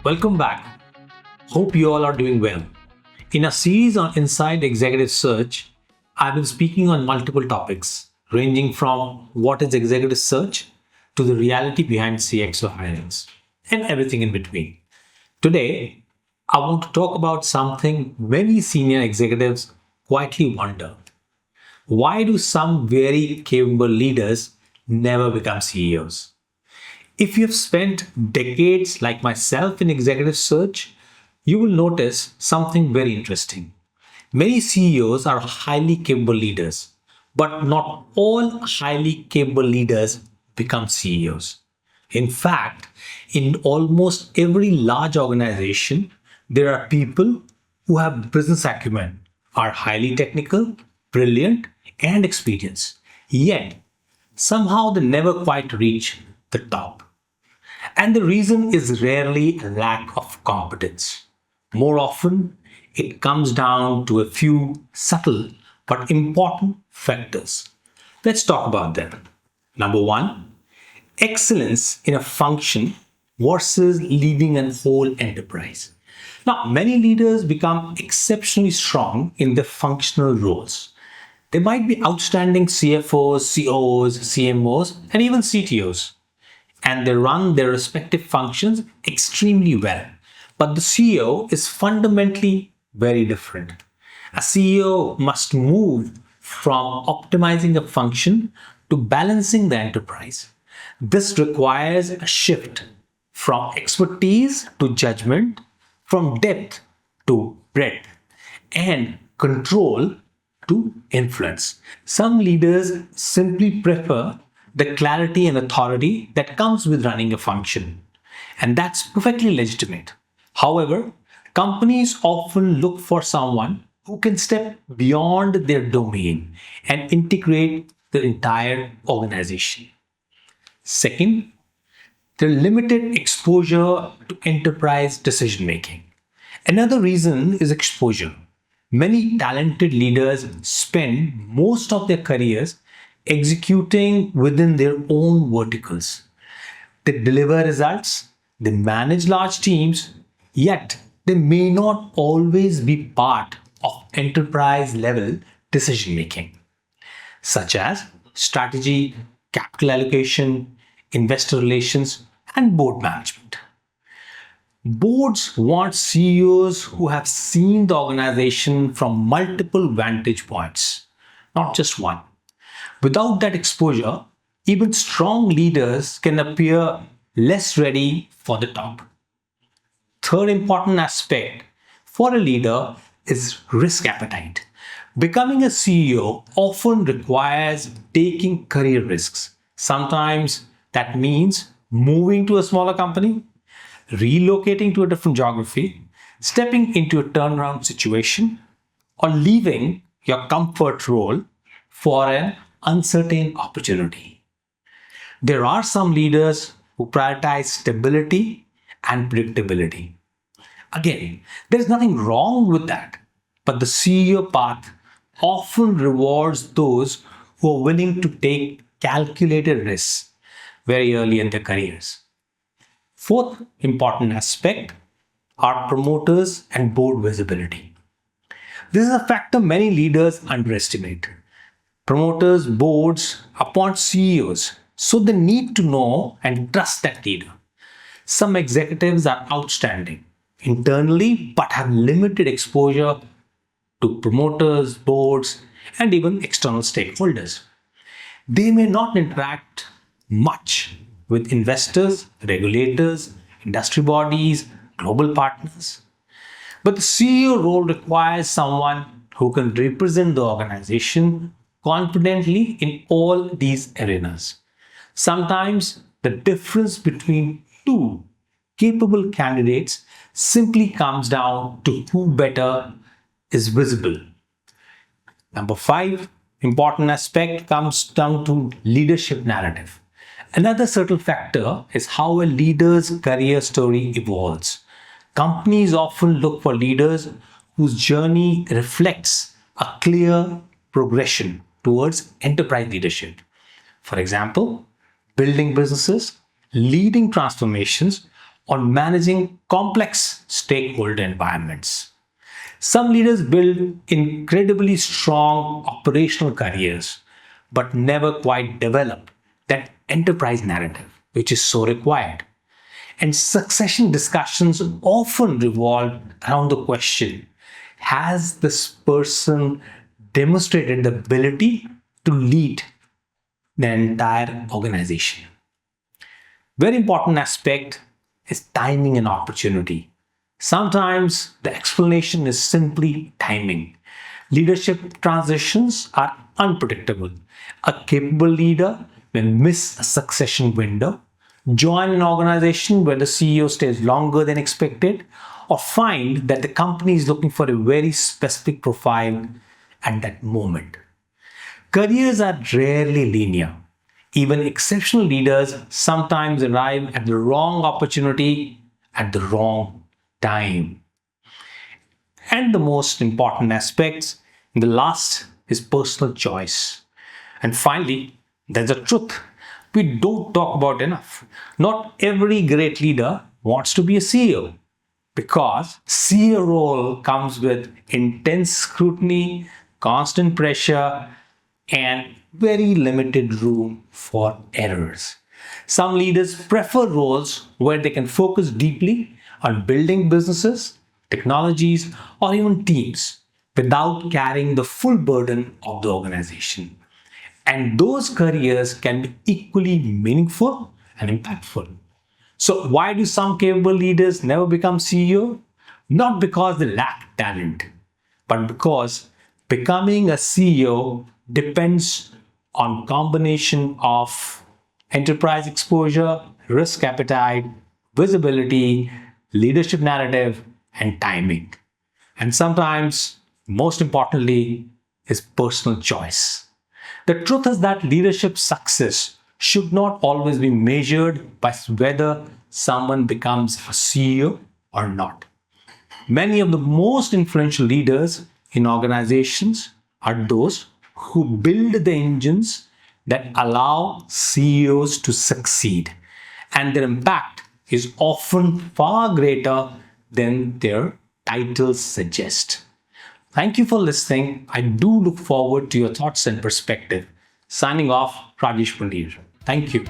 Welcome back. Hope you all are doing well. In a series on Inside Executive Search, I've been speaking on multiple topics, ranging from what is executive search to the reality behind CXO hirings and everything in between. Today, I want to talk about something many senior executives quietly wonder. Why do some very capable leaders never become CEOs? If you have spent decades like myself in executive search, you will notice something very interesting. Many CEOs are highly capable leaders, but not all highly capable leaders become CEOs. In fact, in almost every large organization, there are people who have business acumen, are highly technical, brilliant, and experienced. Yet, somehow they never quite reach the top. And the reason is rarely a lack of competence. More often, it comes down to a few subtle but important factors. Let's talk about them. Number one, excellence in a function versus leading a whole enterprise. Now, many leaders become exceptionally strong in their functional roles. They might be outstanding CFOs, COOs, CMOs, and even CTOs, and they run their respective functions extremely well. But the CEO is fundamentally very different. A CEO must move from optimizing a function to balancing the enterprise. This requires a shift from expertise to judgment, from depth to breadth, and control to influence. Some leaders simply prefer the clarity and authority that comes with running a function, and that's perfectly legitimate. However, companies often look for someone who can step beyond their domain and integrate the entire organization. Second, their limited exposure to enterprise decision making. Another reason is exposure. Many talented leaders spend most of their careers executing within their own verticals. They deliver results, they manage large teams, yet they may not always be part of enterprise level decision making, such as strategy, capital allocation, investor relations, and board management. Boards want CEOs who have seen the organization from multiple vantage points, not just one. Without that exposure, even strong leaders can appear less ready for the top. Third important aspect for a leader is risk appetite. Becoming a CEO often requires taking career risks. Sometimes that means moving to a smaller company, relocating to a different geography, stepping into a turnaround situation, or leaving your comfort role for an uncertain opportunity. There are some leaders who prioritize stability and predictability. Again, there is nothing wrong with that, but the CEO path often rewards those who are willing to take calculated risks very early in their careers. Fourth important aspect are promoters and board visibility. This is a factor many leaders underestimate. Promoters, boards appoint CEOs, so they need to know and trust that leader. Some executives are outstanding internally but have limited exposure to promoters, boards, and even external stakeholders. They may not interact much with investors, regulators, industry bodies, global partners. But the CEO role requires someone who can represent the organization confidently in all these arenas. Sometimes the difference between two capable candidates simply comes down to who better is visible. Number five, important aspect comes down to leadership narrative. Another subtle factor is how a leader's career story evolves. Companies often look for leaders whose journey reflects a clear progression towards enterprise leadership. For example, building businesses, leading transformations, on managing complex stakeholder environments. Some leaders build incredibly strong operational careers, but never quite develop that enterprise narrative, which is so required. And succession discussions often revolve around the question: has this person demonstrated the ability to lead the entire organization? Very important aspect is timing and opportunity. Sometimes the explanation is simply timing. Leadership transitions are unpredictable. A capable leader will miss a succession window, join an organization where the CEO stays longer than expected, or find that the company is looking for a very specific profile at that moment. Careers are rarely linear. Even exceptional leaders sometimes arrive at the wrong opportunity at the wrong time. And the most important aspects, the last is personal choice. And finally, there's a truth we don't talk about enough. Not every great leader wants to be a CEO, because CEO role comes with intense scrutiny, constant pressure, and very limited room for errors. Some leaders prefer roles where they can focus deeply on building businesses, technologies, or even teams without carrying the full burden of the organization. And those careers can be equally meaningful and impactful. So, why do some capable leaders never become CEO? Not because they lack talent, but because becoming a CEO depends on combination of enterprise exposure, risk appetite, visibility, leadership narrative, and timing. And sometimes, most importantly, is personal choice. The truth is that leadership success should not always be measured by whether someone becomes a CEO or not. Many of the most influential leaders in organizations are those who build the engines that allow CEOs to succeed, and their impact is often far greater than their titles suggest. Thank you for listening. I do look forward to your thoughts and perspective. Signing off, Rajesh Pundir. Thank you.